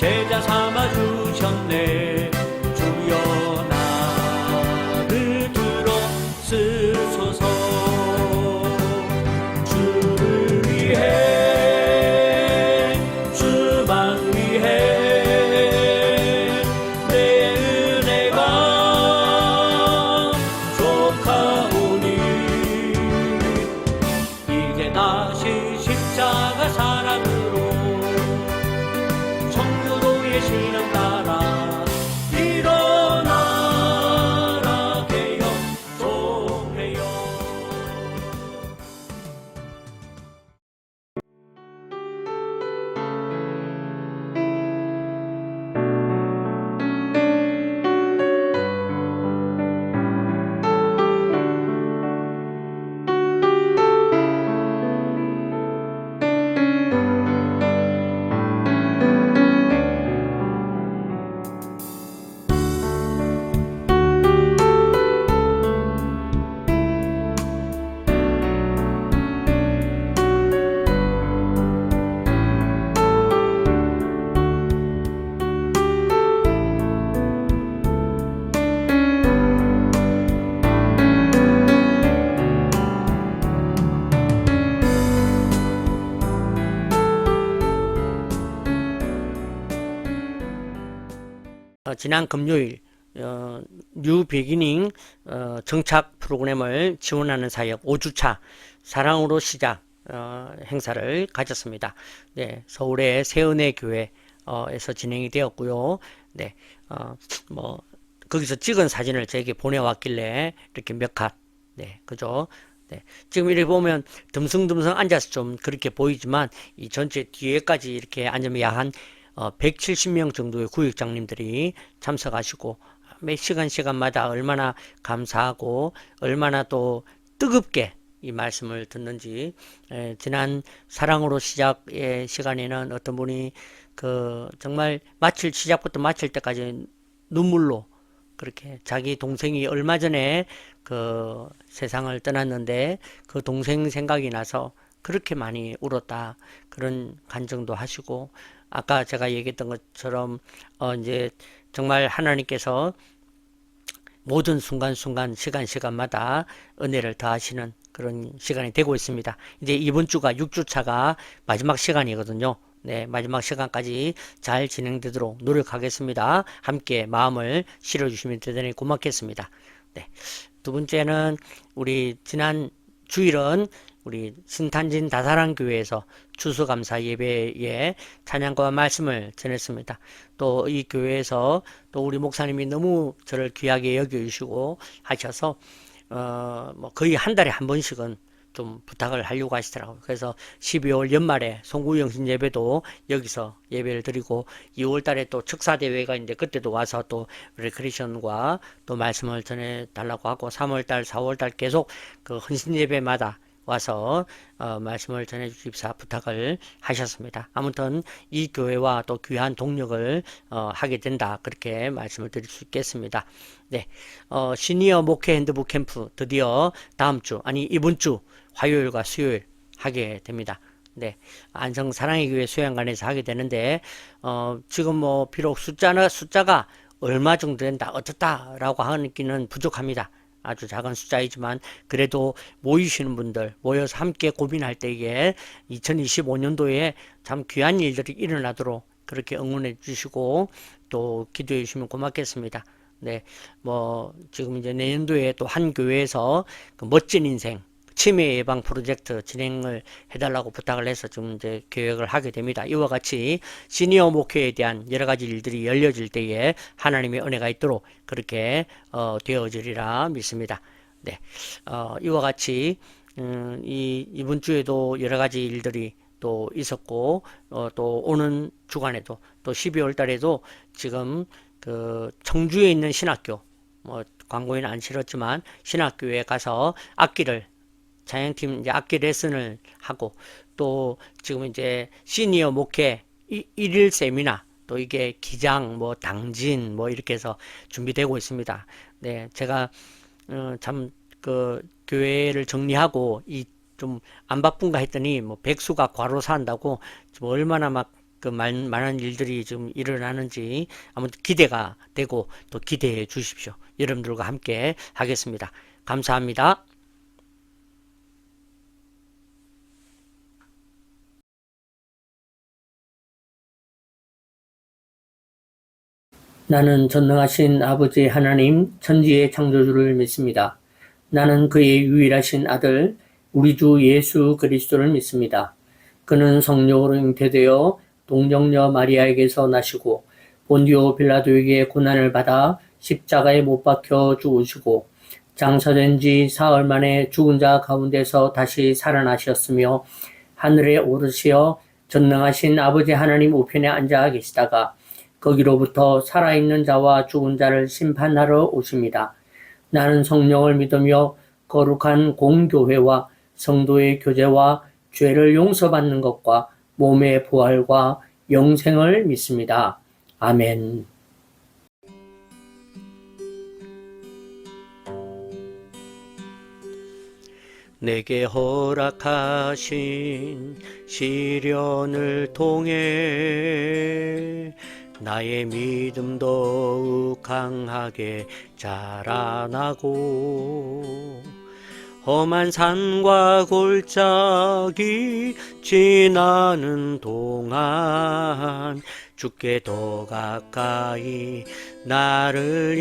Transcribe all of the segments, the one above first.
제자 삼아 주셨네. 주여 나를 들어쓰소서. 주를 위해 주만 위해 내 은혜가 족하오니. 이제 다시 십자가 사랑으로 성교도의 신앙 따라 일어나라 개혁종회여. 지난 금요일 뉴 비기닝 정착 프로그램을 지원하는 사역 5주차 사랑으로 시작 행사를 가졌습니다. 네, 서울의 새은혜 교회에서 진행이 되었고요. 네, 뭐 거기서 찍은 사진을 저에게 보내왔길래 이렇게 몇 컷, 네, 그죠? 네, 지금 이렇게 보면 듬성듬성 앉아서 좀 그렇게 보이지만 이 전체 뒤에까지 이렇게 앉으면 약 한 170명 정도의 구역장님들이 참석하시고 몇 시간마다 얼마나 감사하고 얼마나 또 뜨겁게 이 말씀을 듣는지. 지난 사랑으로 시작의 시간에는 어떤 분이 정말 시작부터 마칠 때까지 눈물로 그렇게 자기 동생이 얼마 전에 세상을 떠났는데 그 동생 생각이 나서 그렇게 많이 울었다, 그런 간증도 하시고, 아까 제가 얘기했던 것처럼 이제 정말 하나님께서 모든 순간순간 시간마다 은혜를 더하시는 그런 시간이 되고 있습니다. 이제 이번 주가 6주차가 마지막 시간이거든요. 네, 마지막 시간까지 잘 진행되도록 노력하겠습니다. 함께 마음을 실어주시면 대단히 고맙겠습니다. 네, 두 번째는 우리 지난 주일은 우리 신탄진 다사랑교회에서 추수감사 예배에 찬양과 말씀을 전했습니다. 또 이 교회에서 또 우리 목사님이 너무 저를 귀하게 여겨주시고 하셔서 뭐 거의 한 달에 한 번씩은 좀 부탁을 하려고 하시더라고요. 그래서 12월 연말에 송구영신 예배도 여기서 예배를 드리고 2월 달에 또 척사대회가 있는데 그때도 와서 또 레크레이션과 또 말씀을 전해달라고 하고 3월 달, 4월 달 계속 그 헌신 예배마다 와서 말씀을 전해 주십사 부탁을 하셨습니다. 아무튼 이 교회와 또 귀한 동력을 하게 된다, 그렇게 말씀을 드릴 수 있겠습니다. 네, 시니어 목회 핸드북 캠프 드디어 다음 주, 아니 이번 주 화요일과 수요일 하게 됩니다. 네, 안성 사랑의 교회 수양관에서 하게 되는데 지금 뭐 비록 숫자가 얼마 정도 된다, 어떻다라고 하기는 부족합니다. 아주 작은 숫자이지만 그래도 모이시는 분들, 모여서 함께 고민할 때에 2025년도에 참 귀한 일들이 일어나도록 그렇게 응원해 주시고 또 기도해 주시면 고맙겠습니다. 네, 뭐 지금 이제 내년도에 또 한 교회에서 멋진 인생 치매 예방 프로젝트 진행을 해달라고 부탁을 해서 지금 이제 계획을 하게 됩니다. 이와 같이 시니어 목회에 대한 여러 가지 일들이 열려질 때에 하나님의 은혜가 있도록 그렇게 되어지리라 믿습니다. 네, 이와 같이 이번 주에도 여러 가지 일들이 또 있었고 또 오는 주간에도 또 12월 달에도 지금 청주에 있는 신학교, 뭐 광고에는 안 실었지만 신학교에 가서 찬양팀 이제 악기 레슨을 하고, 또 지금 이제 시니어 목회 1일 세미나, 또 이게 기장, 뭐 당진, 뭐 이렇게 해서 준비되고 있습니다. 네, 제가 참 교회를 정리하고 좀 안 바쁜가 했더니 뭐 백수가 과로사 한다고 좀 얼마나 막 그 많은 일들이 좀 일어나는지 아무튼 기대가 되고 또 기대해 주십시오. 여러분들과 함께 하겠습니다. 감사합니다. 나는 전능하신 아버지 하나님 천지의 창조주를 믿습니다. 나는 그의 유일하신 아들 우리 주 예수 그리스도를 믿습니다. 그는 성령으로 잉태되어 동정녀 마리아에게서 나시고 본디오 빌라도에게 고난을 받아 십자가에 못 박혀 죽으시고 장사된 지 사흘 만에 죽은 자 가운데서 다시 살아나셨으며 하늘에 오르시어 전능하신 아버지 하나님 우편에 앉아 계시다가 거기로부터 살아있는 자와 죽은 자를 심판하러 오십니다. 나는 성령을 믿으며 거룩한 공교회와 성도의 교제와 죄를 용서받는 것과 몸의 부활과 영생을 믿습니다. 아멘. 내게 허락하신 시련을 통해 나의 믿음 더욱 강하게 자라나고 험한 산과 골짜기 지나는 동안 주께 더 가까이 나를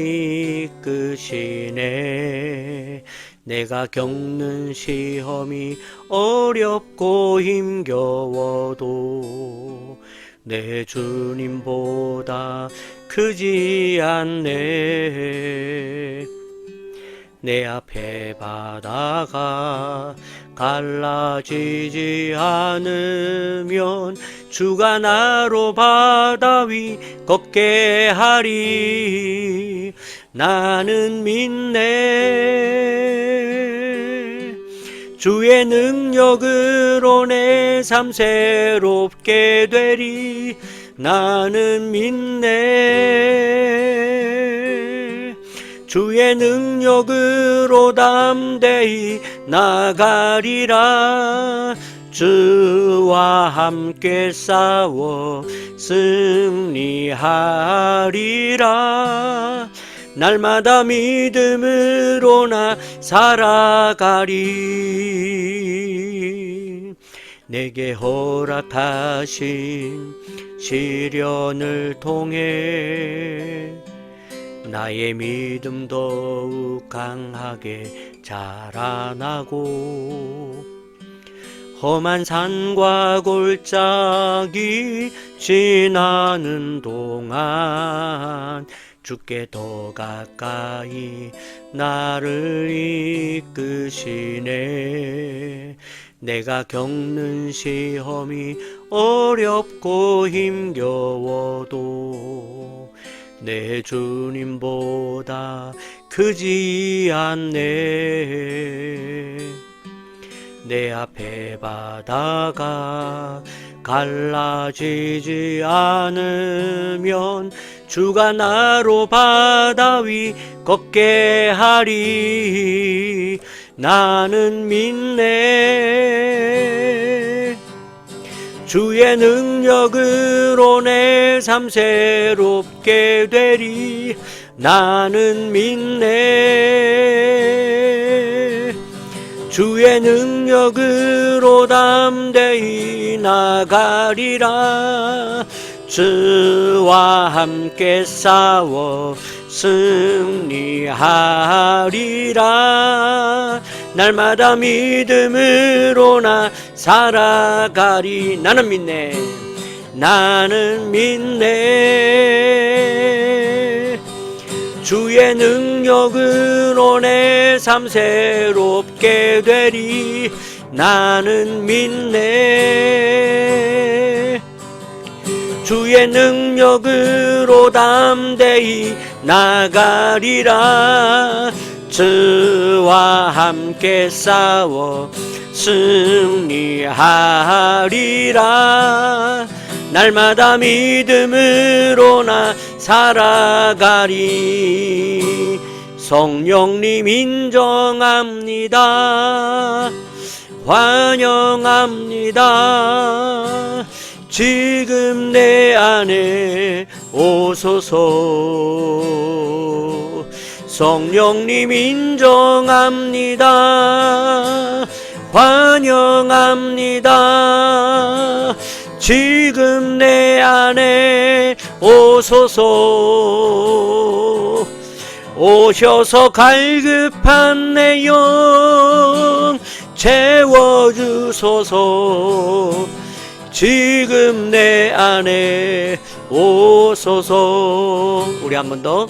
이끄시네. 내가 겪는 시험이 어렵고 힘겨워도 내 주님보다 크지 않네. 내 앞에 바다가 갈라지지 않으면 주가 나로 바다 위 걷게 하리. 나는 믿네. 주의 능력으로 내 삶 새롭게 되리. 나는 믿네. 주의 능력으로 담대히 나가리라. 주와 함께 싸워 승리하리라. 날마다 믿음으로 나 살아가리. 내게 허락하신 시련을 통해 나의 믿음 더욱 강하게 자라나고 험한 산과 골짜기 지나는 동안 주께 더 가까이 나를 이끄시네. 내가 겪는 시험이 어렵고 힘겨워도 내 주님보다 크지 않네. 내 앞에 바다가 갈라지지 않으면 주가 나로 바다 위 걷게 하리. 나는 믿네. 주의 능력으로 내 삶 새롭게 되리. 나는 믿네. 주의 능력으로 담대히 나가리라. 주와 함께 싸워 승리하리라. 날마다 믿음으로 나 살아가리. 나는 믿네. 나는 믿네. 주의 능력으로 내 삶 새롭게 되리. 나는 믿네. 주의 능력으로 담대히 나가리라. 주와 함께 싸워 승리하리라. 날마다 믿음으로 나 살아가리. 성령님 인정합니다. 환영합니다. 지금 내 안에 오소서. 성령님 인정합니다. 환영합니다. 지금 내 안에 오소서. 오셔서 갈급한 내 영 채워주소서. 지금 내 안에 오소서. 우리 한 번 더.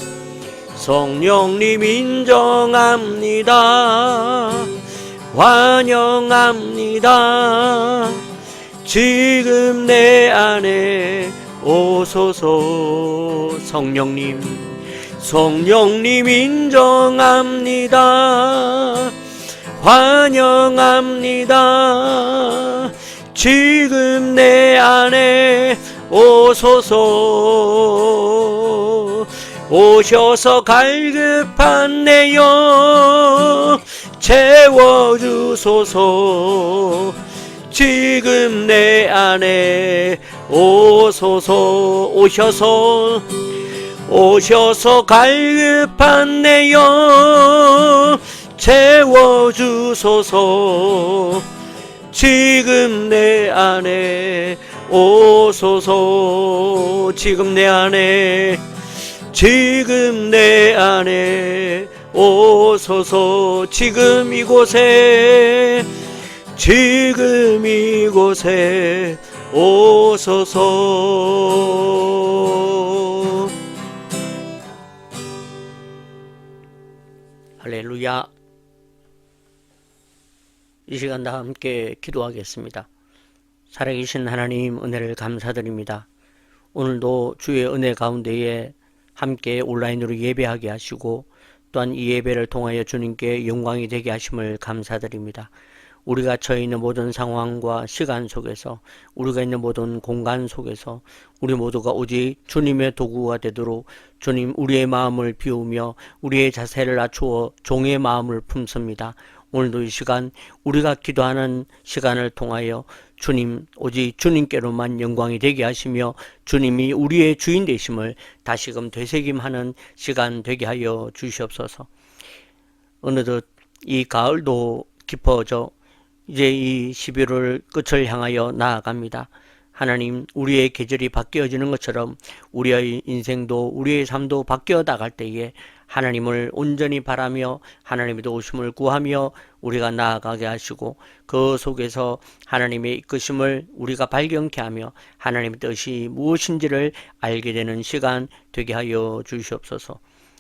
성령님 인정합니다. 환영합니다. 지금 내 안에 오소서. 성령님 인정합니다. 환영합니다. 지금 내 안에 오소서. 오셔서 갈급한 내 영 채워주소서. 지금 내 안에 오소서. 오셔서 갈급한 내 영 채워주소서. 지금 내 안에 오소서. 지금 내 안에 오소서. 지금 이곳에 오소서. 할렐루야. 이 시간 다 함께 기도하겠습니다. 살아계신 하나님, 은혜를 감사드립니다. 오늘도 주의 은혜 가운데에 함께 온라인으로 예배하게 하시고, 또한 이 예배를 통하여 주님께 영광이 되게 하심을 감사드립니다. 우리가 처해 있는 모든 상황과 시간 속에서, 우리가 있는 모든 공간 속에서 우리 모두가 오직 주님의 도구가 되도록 주님, 우리의 마음을 비우며 우리의 자세를 낮추어 종의 마음을 품습니다. 오늘도 이 시간 우리가 기도하는 시간을 통하여 주님, 오직 주님께로만 영광이 되게 하시며 주님이 우리의 주인 되심을 다시금 되새김하는 시간 되게 하여 주시옵소서. 어느덧 이 가을도 깊어져 이제 이 11월 끝을 향하여 나아갑니다. 하나님, 우리의 계절이 바뀌어지는 것처럼 우리의 인생도, 우리의 삶도 바뀌어 나갈 때에 하나님을 온전히 바라며 하나님의 도우심을 구하며 우리가 나아가게 하시고, 그 속에서 하나님의 이끄심을 우리가 발견케 하며 하나님의 뜻이 무엇인지를 알게 되는 시간 되게 하여 주시옵소서.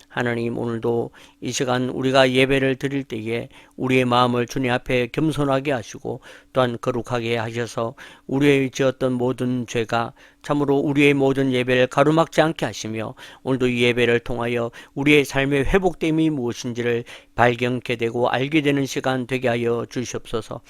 하나님, 오늘도 이 시간 우리가 예배를 드릴 때에 우리의 마음을 주님 앞에 겸손하게 하시고, 또한 거룩하게 하셔서 우리의 지었던 모든 죄가 참으로 우리의 모든 예배를 가로막지 않게 하시며, 오늘도 이 예배를 통하여 우리의 삶의 회복됨이 무엇인지를 발견케 되고 알게 되는 시간 되게 하여 주시옵소서.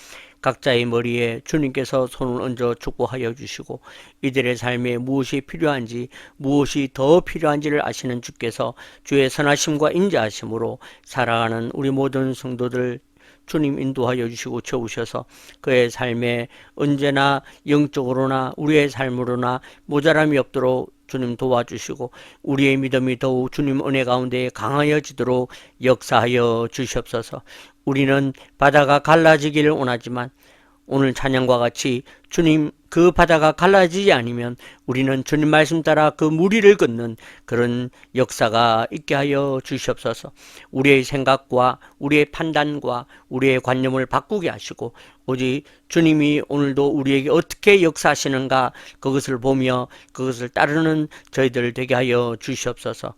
각자의 머리에 주님께서 손을 얹어 축복하여 주시고, 이들의 삶에 무엇이 필요한지, 무엇이 더 필요한지를 아시는 주께서 주의 선하심과 인자하심으로 살아가는 우리 모든 성도들 주님 인도하여 주시고 채우셔서 그의 삶에 언제나 영적으로나 우리의 삶으로나 모자람이 없도록 주님 도와주시고, 우리의 믿음이 더욱 주님 은혜 가운데 강하여지도록 역사하여 주시옵소서. 우리는 바다가 갈라지기를 원하지만 오늘 찬양과 같이 주님, 그 바다가 갈라지지 않으면 우리는 주님 말씀 따라 그 무리를 걷는 그런 역사가 있게 하여 주시옵소서. 우리의 생각과 우리의 판단과 우리의 관념을 바꾸게 하시고, 오직 주님이 오늘도 우리에게 어떻게 역사하시는가 그것을 보며 그것을 따르는 저희들 되게 하여 주시옵소서.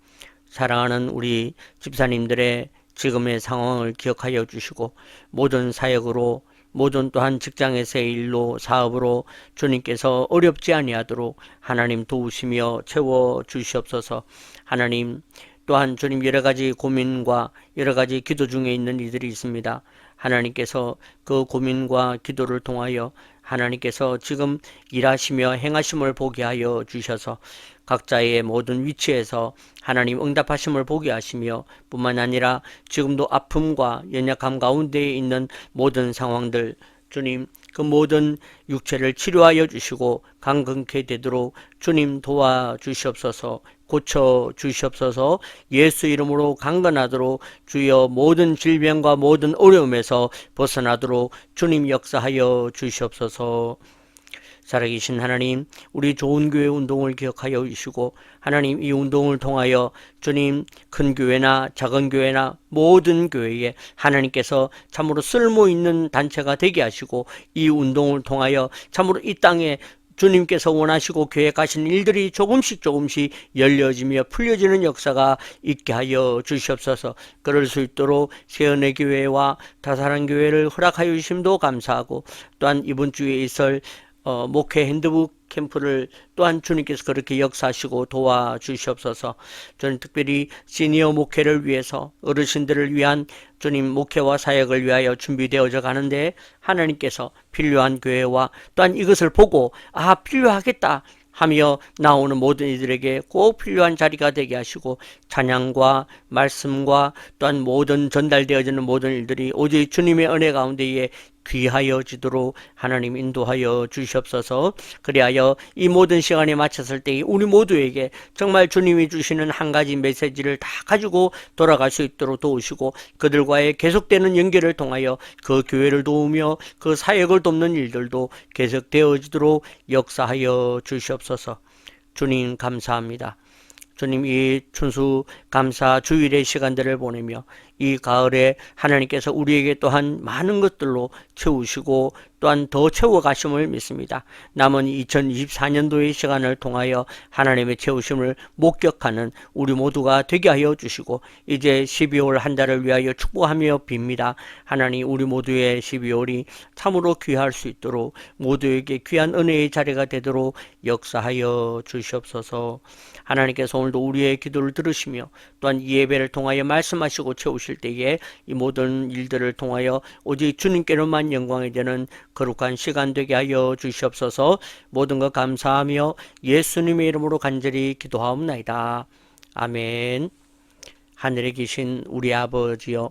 사랑하는 우리 집사님들의 지금의 상황을 기억하여 주시고, 모든 사역으로, 모든 또한 직장에서의 일로, 사업으로 주님께서 어렵지 아니하도록 하나님 도우시며 채워 주시옵소서. 하나님, 또한 주님 여러 가지 고민과 여러 가지 기도 중에 있는 이들이 있습니다. 하나님께서 그 고민과 기도를 통하여 하나님께서 지금 일하시며 행하심을 보게 하여 주셔서 각자의 모든 위치에서 하나님 응답하심을 보게 하시며, 뿐만 아니라 지금도 아픔과 연약함 가운데에 있는 모든 상황들 주님 그 모든 육체를 치료하여 주시고 강건케 되도록 주님 도와주시옵소서. 고쳐 주시옵소서. 예수 이름으로 강건하도록 주여 모든 질병과 모든 어려움에서 벗어나도록 주님 역사하여 주시옵소서. 살아계신 하나님, 우리 좋은 교회 운동을 기억하여 주시고 하나님, 이 운동을 통하여 주님, 큰 교회나 작은 교회나 모든 교회에 하나님께서 참으로 쓸모있는 단체가 되게 하시고 이 운동을 통하여 참으로 이 땅에 주님께서 원하시고 계획하신 일들이 조금씩 열려지며 풀려지는 역사가 있게 하여 주시옵소서. 그럴 수 있도록 세연의 교회와 다사랑 교회를 허락하여 주심도 감사하고, 또한 이번 주에 있을 목회 핸드북 캠프를 또한 주님께서 그렇게 역사하시고 도와주시옵소서. 저는 특별히 시니어 목회를 위해서, 어르신들을 위한 주님 목회와 사역을 위하여 준비되어져 가는데 하나님께서 필요한 교회와 또한 이것을 보고 필요하겠다 하며 나오는 모든 이들에게 꼭 필요한 자리가 되게 하시고, 찬양과 말씀과 또한 모든 전달되어지는 모든 일들이 오직 주님의 은혜 가운데에 귀하여지도록 하나님 인도하여 주시옵소서. 그리하여 이 모든 시간에 마쳤을 때 우리 모두에게 정말 주님이 주시는 한 가지 메시지를 다 가지고 돌아갈 수 있도록 도우시고, 그들과의 계속되는 연결을 통하여 그 교회를 도우며 그 사역을 돕는 일들도 계속되어지도록 역사하여 주시옵소서. 주님 감사합니다. 주님, 이 춘수 감사 주일의 시간들을 보내며 이 가을에 하나님께서 우리에게 또한 많은 것들로 채우시고 또한 더 채워가심을 믿습니다. 남은 2024년도의 시간을 통하여 하나님의 채우심을 목격하는 우리 모두가 되게 하여 주시고, 이제 12월 한 달을 위하여 축복하며 빕니다. 하나님, 우리 모두의 12월이 참으로 귀할 수 있도록 모두에게 귀한 은혜의 자리가 되도록 역사하여 주시옵소서. 하나님께서 오늘도 우리의 기도를 들으시며 또한 이 예배를 통하여 말씀하시고 채우실 때에 이 모든 일들을 통하여 오직 주님께로만 영광이 되는 거룩한 시간 되게 하여 주시옵소서. 모든 것 감사하며 예수님의 이름으로 간절히 기도하옵나이다. 아멘. 하늘에 계신 우리 아버지여,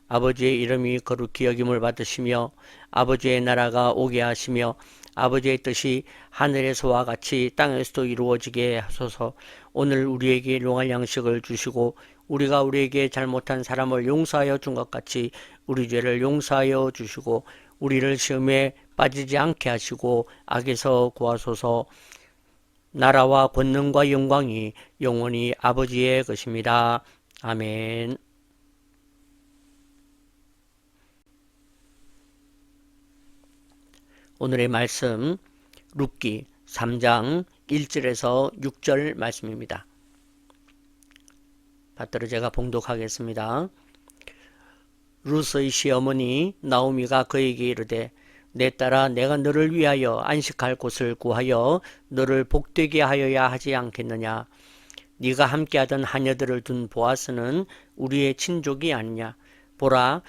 아버지의 이름이 거룩히 여김을 받으시며 아버지의 나라가 오게 하시며 아버지의 뜻이 하늘에서와 같이 땅에서도 이루어지게 하소서. 오늘 우리에게 일용할 양식을 주시고 우리가 우리에게 잘못한 사람을 용서하여 준 것 같이 우리 죄를 용서하여 주시고 우리를 시험에 빠지지 않게 하시고 악에서 구하소서. 나라와 권능과 영광이 영원히 아버지의 것입니다. 아멘. 오늘의 말씀 룻기 3장 1절에서 6절 말씀입니다. 받들어 제가 봉독하겠습니다. 룻의 시어머니 나오미가 그에게 이르되 내 딸아, 내가 너를 위하여 안식할 곳을 구하여 너를 복되게 하여야 하지 않겠느냐. 네가 함께하던 하녀들을 둔 보아스는 우리의 친족이 아니냐. 보라,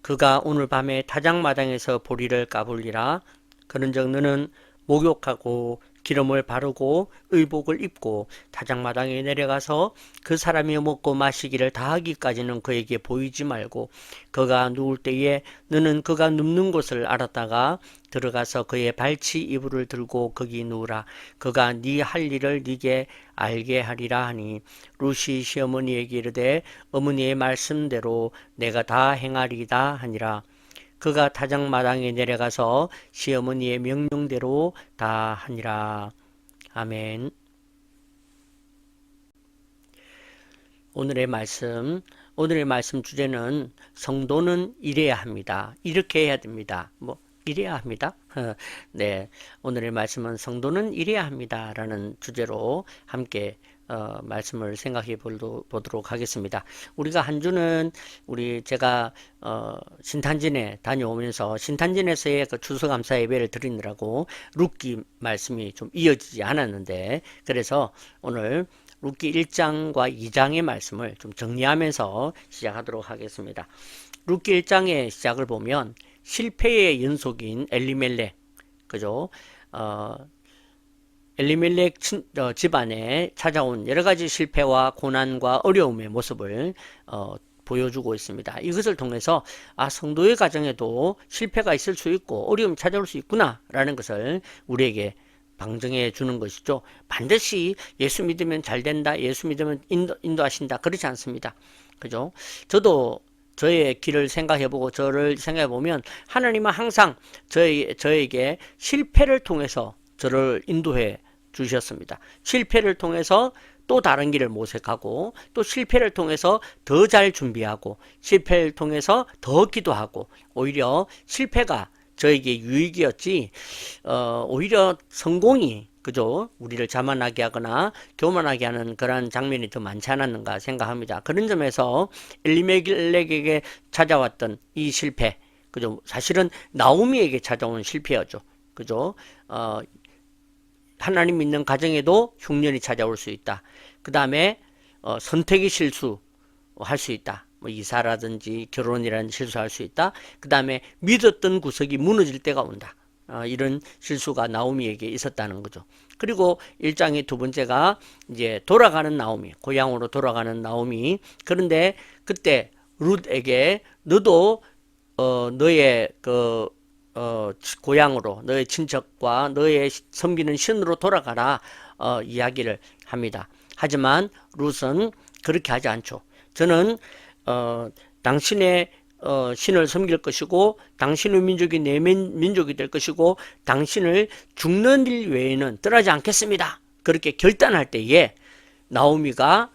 그가 오늘 밤에 타작마당에서 보리를 까불리라. 그런즉 너는 목욕하고 기름을 바르고 의복을 입고 타작마당에 내려가서 그 사람이 먹고 마시기를 다하기까지는 그에게 보이지 말고 그가 누울 때에 너는 그가 눕는 곳을 알았다가 들어가서 그의 발치 이불을 들고 거기 누우라. 그가 네 할 일을 네게 알게 하리라 하니 룻이 시어머니에게 이르되 어머니의 말씀대로 내가 다 행하리이다 하니라. 그가 타작마당에 내려가서 시어머니의 명령대로 다 하니라. 아멘. 오늘의 말씀 주제는 성도는 이래야 합니다. 이렇게 해야 됩니다. 이래야 합니다. 네, 오늘의 말씀은 성도는 이래야 합니다 라는 주제로 함께 말씀을 생각해 보도록 하겠습니다. 우리가 한 주는 제가 신탄진에 다녀오면서 신탄진에서의 그 추수감사 예배를 드리느라고 룻기 말씀이 좀 이어지지 않았는데, 그래서 오늘 룻기 1장과 2장의 말씀을 좀 정리하면서 시작하도록 하겠습니다. 룻기 1장의 시작을 보면 실패의 연속인 엘리멜렉, 그죠? 엘리멜렉 집안에 찾아온 여러 가지 실패와 고난과 어려움의 모습을 보여주고 있습니다. 이것을 통해서 성도의 가정에도 실패가 있을 수 있고 어려움이 찾아올 수 있구나 라는 것을 우리에게 방증해 주는 것이죠. 반드시 예수 믿으면 잘 된다, 예수 믿으면 인도하신다, 그렇지 않습니다. 그죠? 저도 저의 길을 생각해보고 저를 생각해보면 하나님은 항상 저에게 실패를 통해서 저를 인도해 주셨습니다. 실패를 통해서 또 다른 길을 모색하고, 또 실패를 통해서 더 잘 준비하고, 실패를 통해서 더 기도하고, 오히려 실패가 저에게 유익이었지, 오히려 성공이, 그죠? 우리를 자만하게 하거나 교만하게 하는 그런 장면이 더 많지 않았는가 생각합니다. 그런 점에서 엘리멜렉에게 찾아왔던 이 실패, 그죠? 사실은 나오미에게 찾아온 실패였죠. 그죠? 하나님 믿는 가정에도 흉년이 찾아올 수 있다. 그 다음에 선택의 실수할 수 있다. 뭐 이사라든지 결혼이라는 실수할 수 있다. 그 다음에 믿었던 구석이 무너질 때가 온다. 이런 실수가 나오미에게 있었다는 거죠. 그리고 1장의 두 번째가 이제 돌아가는 나오미, 고향으로 돌아가는 나오미. 그런데 그때 룻에게 너도 너의 고향으로, 너의 친척과 너의 섬기는 신으로 돌아가라 이야기를 합니다. 하지만 룻은 그렇게 하지 않죠. 저는 당신의 신을 섬길 것이고 당신의 민족이 내 민족이 될 것이고 당신을 죽는 일 외에는 떠나지 않겠습니다. 그렇게 결단할 때에 나오미가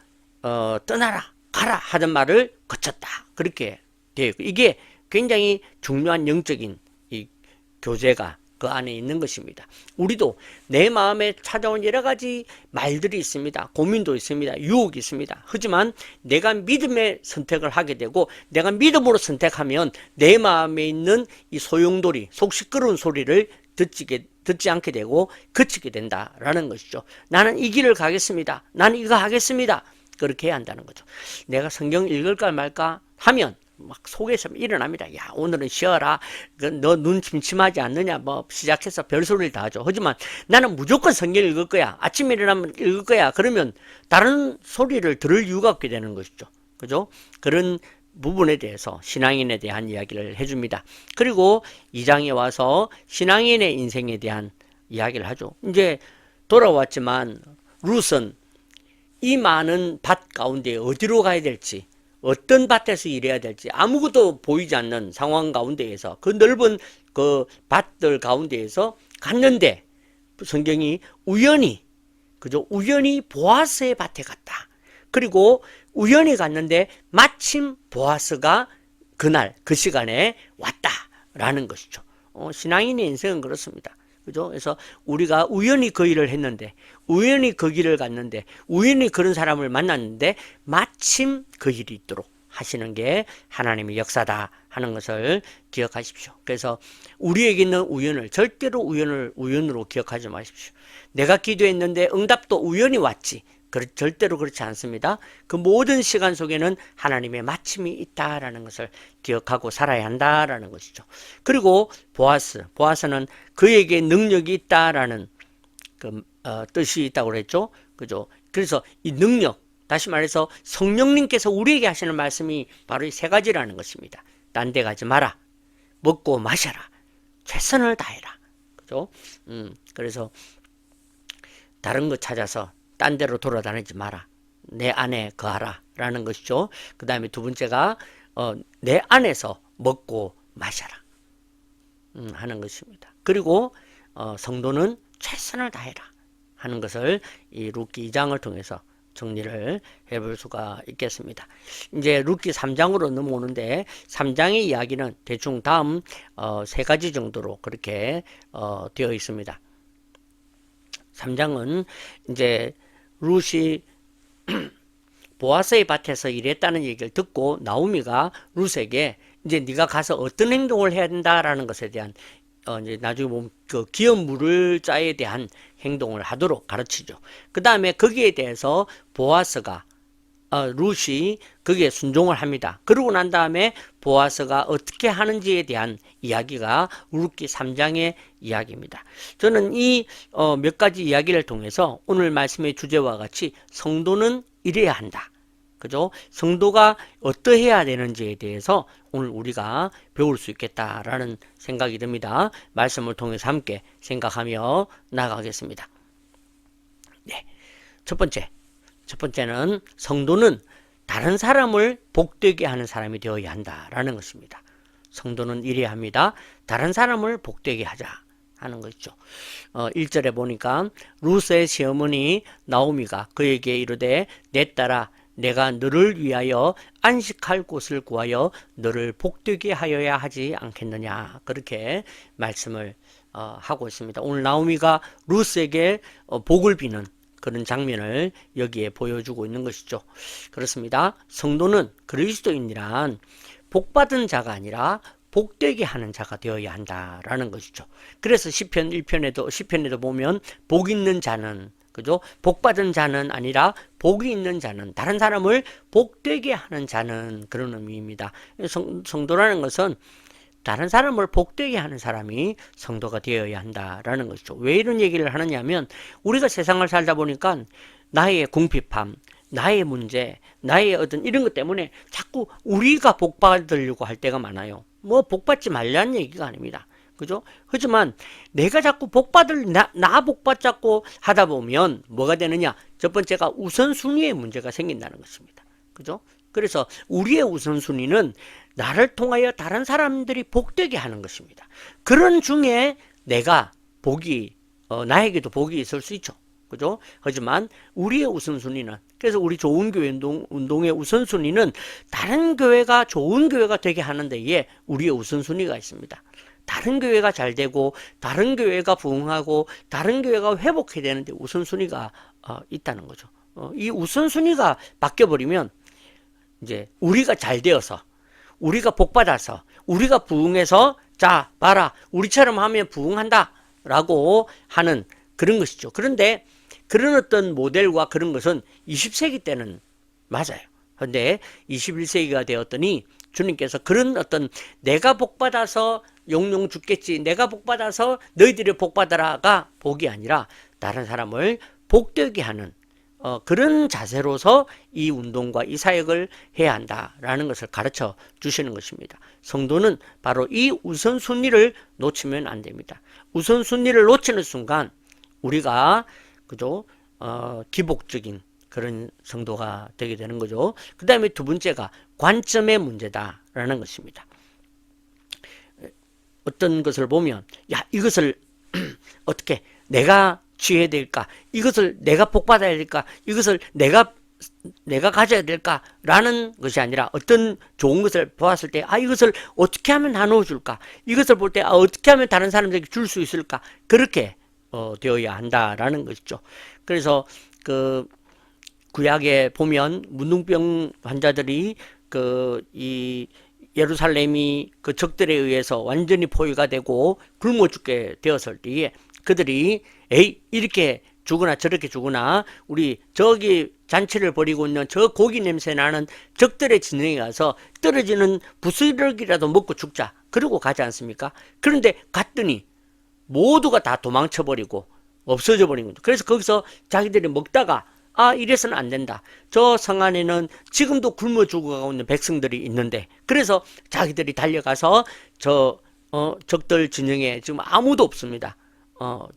떠나라, 가라 하던 말을 거쳤다. 그렇게 되어 있고, 이게 굉장히 중요한 영적인 이 교제가 그 안에 있는 것입니다. 우리도 내 마음에 찾아온 여러 가지 말들이 있습니다. 고민도 있습니다. 유혹이 있습니다. 하지만 내가 믿음의 선택을 하게 되고 내가 믿음으로 선택하면 내 마음에 있는 이 소용돌이, 속 시끄러운 소리를 듣지 않게 되고 그치게 된다라는 것이죠. 나는 이 길을 가겠습니다. 나는 이거 하겠습니다. 그렇게 해야 한다는 거죠. 내가 성경 읽을까 말까 하면 막 속에서 일어납니다. 야, 오늘은 쉬어라. 너 눈 침침하지 않느냐. 뭐 시작해서 별소리를 다 하죠. 하지만 나는 무조건 성경 읽을 거야. 아침에 일어나면 읽을 거야. 그러면 다른 소리를 들을 이유가 없게 되는 것이죠. 그죠? 그런 부분에 대해서 신앙인에 대한 이야기를 해줍니다. 그리고 2장에 와서 신앙인의 인생에 대한 이야기를 하죠. 이제 돌아왔지만 룻은 이 많은 밭 가운데 어디로 가야 될지, 어떤 밭에서 일해야 될지 아무것도 보이지 않는 상황 가운데에서, 그 넓은 그 밭들 가운데에서 갔는데 성경이 우연히, 그죠? 우연히 보아스의 밭에 갔다. 그리고 우연히 갔는데 마침 보아스가 그날 그 시간에 왔다라는 것이죠. 신앙인의 인생은 그렇습니다. 그죠? 그래서 우리가 우연히 그 일을 했는데, 우연히 그 길을 갔는데, 우연히 그런 사람을 만났는데 마침 그 일이 있도록 하시는 게 하나님의 역사다 하는 것을 기억하십시오. 그래서 우리에게 있는 우연을 절대로 우연으로 기억하지 마십시오. 내가 기도했는데 응답도 우연히 왔지, 절대로 그렇지 않습니다. 그 모든 시간 속에는 하나님의 마침이 있다라는 것을 기억하고 살아야 한다라는 것이죠. 그리고 보아스는 그에게 능력이 있다라는 뜻이 있다고 그랬죠. 그죠? 그래서 이 능력, 다시 말해서 성령님께서 우리에게 하시는 말씀이 바로 이 세 가지라는 것입니다. 딴 데 가지 마라, 먹고 마셔라, 최선을 다해라. 그죠? 그래서 다른 거 찾아서 딴 데로 돌아다니지 마라. 내 안에 거하라 라는 것이죠. 그 다음에 두 번째가 내 안에서 먹고 마셔라 하는 것입니다. 그리고 성도는 최선을 다해라 하는 것을 이 룻기 2장을 통해서 정리를 해볼 수가 있겠습니다. 이제 룻기 3장으로 넘어오는데 3장의 이야기는 대충 다음 세 가지 정도로 그렇게 되어 있습니다. 3장은 이제 룻이 보아스의 밭에서 일했다는 얘기를 듣고 나오미가 룻에게 이제 네가 가서 어떤 행동을 해야 된다라는 것에 대한 이제 나중에 보면 그 기업 물을 자에 대한 행동을 하도록 가르치죠. 그 다음에 거기에 대해서 보아스가 룻이 거기에 순종을 합니다. 그러고 난 다음에 보아스가 어떻게 하는지에 대한 이야기가 룻기 3장의 이야기입니다. 저는 이 몇 가지 이야기를 통해서 오늘 말씀의 주제와 같이 성도는 이래야 한다. 그죠? 성도가 어떠해야 되는지에 대해서 오늘 우리가 배울 수 있겠다라는 생각이 듭니다. 말씀을 통해서 함께 생각하며 나가겠습니다. 네. 첫 번째는 성도는 다른 사람을 복되게 하는 사람이 되어야 한다라는 것입니다. 성도는 이래야 합니다. 다른 사람을 복되게 하자 하는 것이죠. 1절에 보니까 루스의 시어머니 나오미가 그에게 이르되 내 딸아 내가 너를 위하여 안식할 곳을 구하여 너를 복되게 하여야 하지 않겠느냐 그렇게 말씀을 하고 있습니다. 오늘 나오미가 루스에게 복을 비는 그런 장면을 여기에 보여주고 있는 것이죠. 그렇습니다. 성도는 그리스도인이란 복받은 자가 아니라 복되게 하는 자가 되어야 한다라는 것이죠. 그래서 시편 1편에도 보면 복 있는 자는 그죠? 복받은 자는 아니라 복이 있는 자는 다른 사람을 복되게 하는 자는 그런 의미입니다. 성도라는 것은 다른 사람을 복되게 하는 사람이 성도가 되어야 한다라는 것이죠. 왜 이런 얘기를 하느냐면 우리가 세상을 살다 보니까 나의 궁핍함, 나의 문제, 나의 어떤 이런 것 때문에 자꾸 우리가 복받으려고 할 때가 많아요. 뭐 복받지 말라는 얘기가 아닙니다. 그죠? 하지만 내가 자꾸 나 복받자고 하다 보면 뭐가 되느냐? 첫 번째가 우선순위의 문제가 생긴다는 것입니다. 그죠? 그래서 우리의 우선순위는 나를 통하여 다른 사람들이 복되게 하는 것입니다. 그런 중에 내가 나에게도 복이 있을 수 있죠. 그죠? 하지만 우리의 우선순위는, 그래서 우리 좋은 교회 운동의 우선순위는 다른 교회가 좋은 교회가 되게 하는 데에 우리의 우선순위가 있습니다. 다른 교회가 잘 되고 다른 교회가 부흥하고 다른 교회가 회복해야 되는데 우선순위가 있다는 거죠. 이 우선순위가 바뀌어버리면 이제 우리가 잘 되어서 우리가 복받아서 우리가 부흥해서 자 봐라 우리처럼 하면 부흥한다 라고 하는 그런 것이죠. 그런데 그런 어떤 모델과 그런 것은 20세기 때는 맞아요. 그런데 21세기가 되었더니 주님께서 그런 어떤 내가 복받아서 용용 죽겠지, 내가 복받아서 너희들이 복받아라가 복이 아니라 다른 사람을 복되게 하는 그런 자세로서 이 운동과 이 사역을 해야 한다라는 것을 가르쳐 주시는 것입니다. 성도는 바로 이 우선순위를 놓치면 안 됩니다. 우선순위를 놓치는 순간 우리가 그죠? 기복적인 그런 성도가 되게 되는 거죠. 그 다음에 두 번째가 관점의 문제다라는 것입니다. 어떤 것을 보면 야 이것을 어떻게 내가 취해야 될까? 이것을 내가 복받아야 될까? 이것을 내가 가져야 될까라는 것이 아니라 어떤 좋은 것을 보았을 때 이것을 어떻게 하면 나누어 줄까? 이것을 볼 때 어떻게 하면 다른 사람들에게 줄 수 있을까? 그렇게 되어야 한다라는 것이죠. 그래서 그 구약에 보면 문둥병 환자들이 이 예루살렘이 그 적들에 의해서 완전히 포위가 되고 굶어 죽게 되었을 때에 그들이 이렇게 죽으나 저렇게 죽으나 우리 저기 잔치를 벌이고 있는 저 고기 냄새 나는 적들의 진영에 가서 떨어지는 부스러기라도 먹고 죽자 그러고 가지 않습니까? 그런데 갔더니 모두가 다 도망쳐버리고 없어져 버린 거죠. 그래서 거기서 자기들이 먹다가 이래서는 안 된다. 저 성 안에는 지금도 굶어 죽어가고 있는 백성들이 있는데 그래서 자기들이 달려가서 적들 진영에 지금 아무도 없습니다.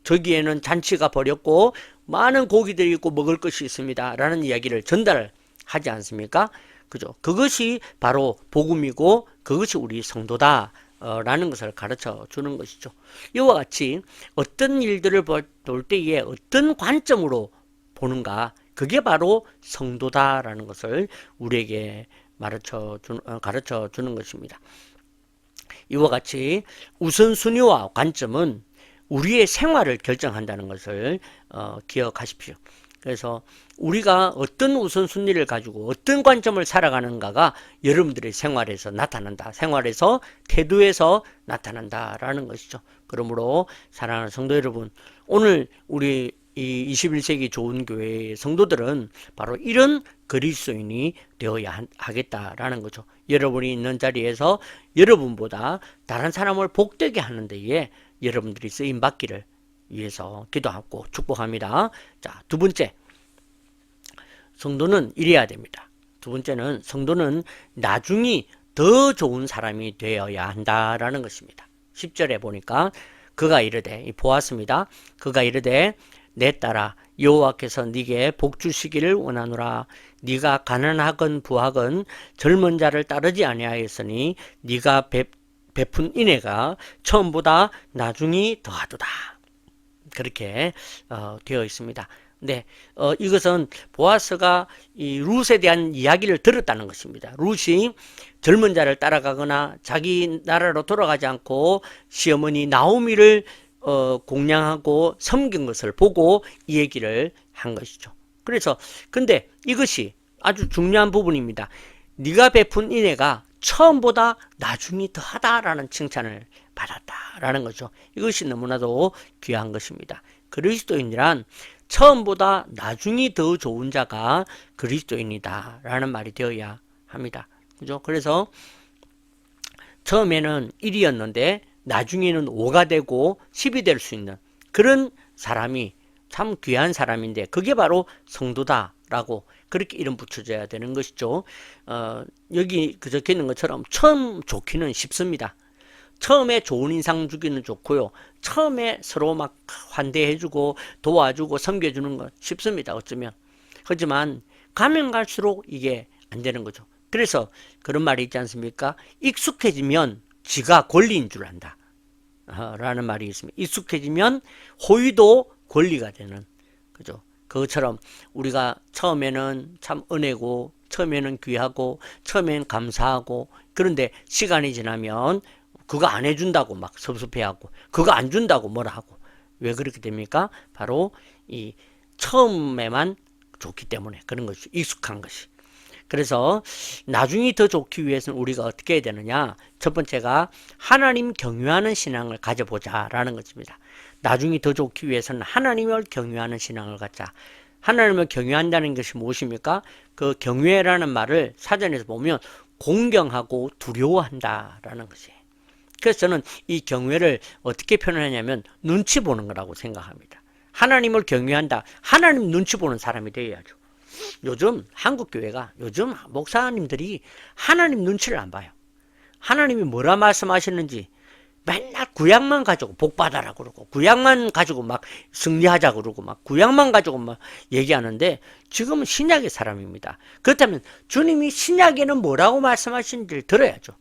저기에는 잔치가 벌였고 많은 고기들이 있고 먹을 것이 있습니다. 라는 이야기를 전달하지 않습니까? 그죠? 그것이 바로 복음이고 그것이 우리 성도다. 라는 것을 가르쳐 주는 것이죠. 이와 같이 어떤 일들을 볼 때에 어떤 관점으로 보는가 그게 바로 성도다라는 것을 우리에게 가르쳐 주는 것입니다. 이와 같이 우선순위와 관점은 우리의 생활을 결정한다는 것을 기억하십시오. 그래서 우리가 어떤 우선순위를 가지고 어떤 관점을 살아가는가가 여러분들의 생활에서 나타난다. 생활에서 태도에서 나타난다라는 것이죠. 그러므로 사랑하는 성도 여러분, 오늘 우리 이 21세기 좋은 교회의 성도들은 바로 이런 그리스도인이 되어야 하겠다라는 거죠. 여러분이 있는 자리에서 여러분보다 다른 사람을 복되게 하는 데에 여러분들이 쓰임 받기를 위해서 기도하고 축복합니다. 자, 두 번째, 성도는 이래야 됩니다. 두 번째는 성도는 나중이 더 좋은 사람이 되어야 한다라는 것입니다. 10절에 보니까 그가 이르되, 보았습니다. 그가 이르되 내 딸아 여호와께서 네게 복 주시기를 원하노라. 네가 가난하건 부하건 젊은 자를 따르지 아니하였으니 네가 베푼 인애가 처음보다 나중이 더하도다. 그렇게 되어 있습니다. 네, 이것은 보아스가 이 룻에 대한 이야기를 들었다는 것입니다. 룻이 젊은 자를 따라가거나 자기 나라로 돌아가지 않고 시어머니 나오미를 공양하고 섬긴 것을 보고 이 얘기를 한 것이죠. 그래서 근데 이것이 아주 중요한 부분입니다. 네가 베푼 인애가 처음보다 나중이 더하다라는 칭찬을 받았다라는 거죠. 이것이 너무나도 귀한 것입니다. 그리스도인이란 처음보다 나중이 더 좋은 자가 그리스도인이다 라는 말이 되어야 합니다. 그죠? 그래서 처음에는 1이었는데 나중에는 5가 되고 10이 될 수 있는 그런 사람이 참 귀한 사람인데 그게 바로 성도다라고 그렇게 이름 붙여줘야 되는 것이죠. 여기 적혀 있는 것처럼 처음 좋기는 쉽습니다. 처음에 좋은 인상 주기는 좋고요. 처음에 서로 막 환대해주고 도와주고 섬겨주는 건 쉽습니다. 어쩌면. 하지만 가면 갈수록 이게 안 되는 거죠. 그래서 그런 말이 있지 않습니까? 익숙해지면 지가 권리인 줄 안다. 라는 말이 있습니다. 익숙해지면 호의도 권리가 되는. 그죠? 그것처럼 우리가 처음에는 참 은혜고, 처음에는 귀하고, 처음에는 감사하고, 그런데 시간이 지나면 그거 안 해준다고 막 섭섭해하고 그거 안 준다고 뭐라 하고 왜 그렇게 됩니까? 바로 이 처음에만 좋기 때문에 그런 것이 익숙한 것이. 그래서 나중에 더 좋기 위해서는 우리가 어떻게 해야 되느냐? 첫 번째가 하나님 경외하는 신앙을 가져보자라는 것입니다. 나중에 더 좋기 위해서는 하나님을 경외하는 신앙을 갖자. 하나님을 경외한다는 것이 무엇입니까? 그 경외라는 말을 사전에서 보면 공경하고 두려워한다라는 것이에요. 그래서 저는 이 경외를 어떻게 표현하냐면 눈치 보는 거라고 생각합니다. 하나님을 경외한다. 하나님 눈치 보는 사람이 되어야죠. 요즘 한국교회가 요즘 목사님들이 하나님 눈치를 안 봐요. 하나님이 뭐라 말씀하시는지 맨날 구약만 가지고 복받아라 그러고 구약만 가지고 막 승리하자 그러고 막 구약만 가지고 막 얘기하는데 지금은 신약의 사람입니다. 그렇다면 주님이 신약에는 뭐라고 말씀하시는지를 들어야죠.